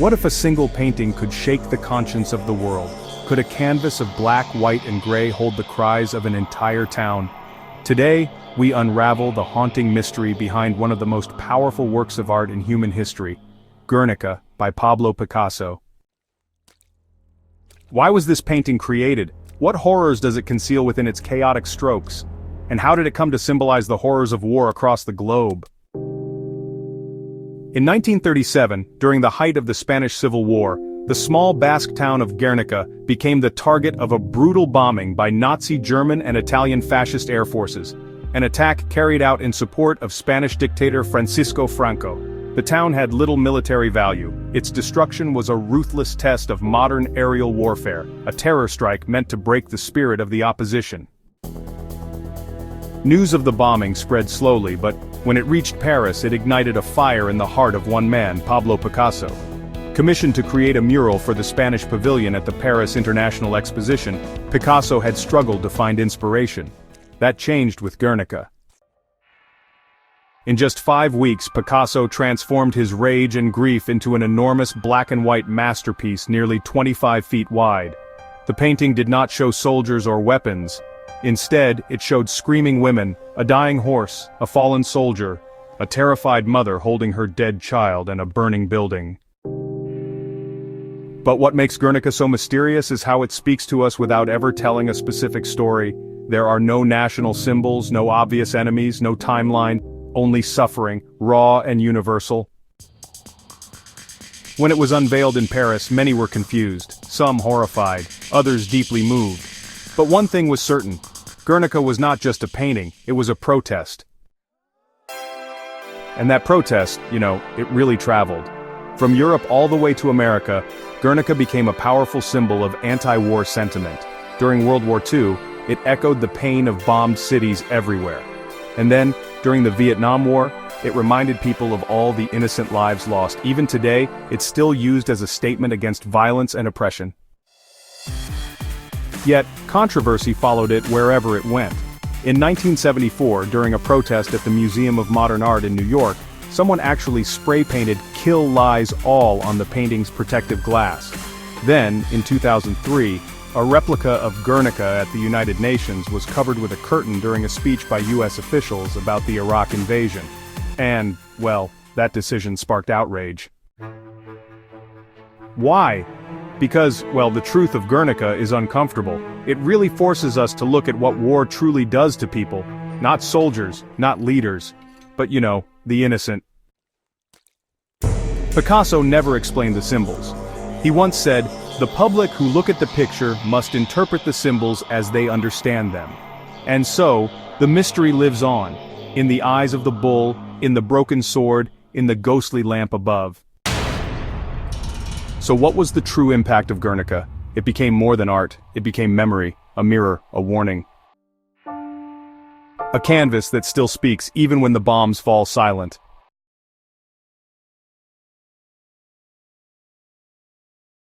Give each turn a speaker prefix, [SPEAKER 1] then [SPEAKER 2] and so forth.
[SPEAKER 1] What if a single painting could shake the conscience of the world? Could a canvas of black, white, and gray hold the cries of an entire town? Today, we unravel the haunting mystery behind one of the most powerful works of art in human history, Guernica, by Pablo Picasso. Why was this painting created? What horrors does it conceal within its chaotic strokes? And how did it come to symbolize the horrors of war across the globe? In 1937, during the height of the Spanish Civil War, the small Basque town of Guernica became the target of a brutal bombing by Nazi German and Italian fascist air forces, an attack carried out in support of Spanish dictator Francisco Franco. The town had little military value. Its destruction was a ruthless test of modern aerial warfare, a terror strike meant to break the spirit of the opposition. News of the bombing spread slowly, but when it reached Paris, it ignited a fire in the heart of one man, Pablo Picasso. Commissioned to create a mural for the Spanish pavilion at the Paris International Exposition, Picasso had struggled to find inspiration. That changed with Guernica. In just 5 weeks, Picasso transformed his rage and grief into an enormous black and white masterpiece nearly 25 feet wide. The painting did not show soldiers or weapons. Instead, it showed screaming women, a dying horse, a fallen soldier, a terrified mother holding her dead child, and a burning building. But what makes Guernica so mysterious is how it speaks to us without ever telling a specific story. There are no national symbols, no obvious enemies, no timeline, only suffering, raw and universal. When it was unveiled in Paris, many were confused, some horrified, others deeply moved. But one thing was certain: Guernica was not just a painting, it was a protest. And that protest, it really traveled. From Europe all the way to America, Guernica became a powerful symbol of anti-war sentiment. During World War II, it echoed the pain of bombed cities everywhere. And then, during the Vietnam War, it reminded people of all the innocent lives lost. Even today, it's still used as a statement against violence and oppression. Yet, controversy followed it wherever it went. In 1974, during a protest at the Museum of Modern Art in New York, someone actually spray-painted "Kill Lies All" on the painting's protective glass. Then, in 2003, a replica of Guernica at the United Nations was covered with a curtain during a speech by US officials about the Iraq invasion. And, well, that decision sparked outrage. Why? Because, the truth of Guernica is uncomfortable. It really forces us to look at what war truly does to people. Not soldiers, not leaders, but the innocent. Picasso never explained the symbols. He once said, "The public who look at the picture must interpret the symbols as they understand them." And so, the mystery lives on, in the eyes of the bull, in the broken sword, in the ghostly lamp above. So what was the true impact of Guernica? It became more than art. It became memory, a mirror, a warning. A canvas that still speaks even when the bombs fall silent.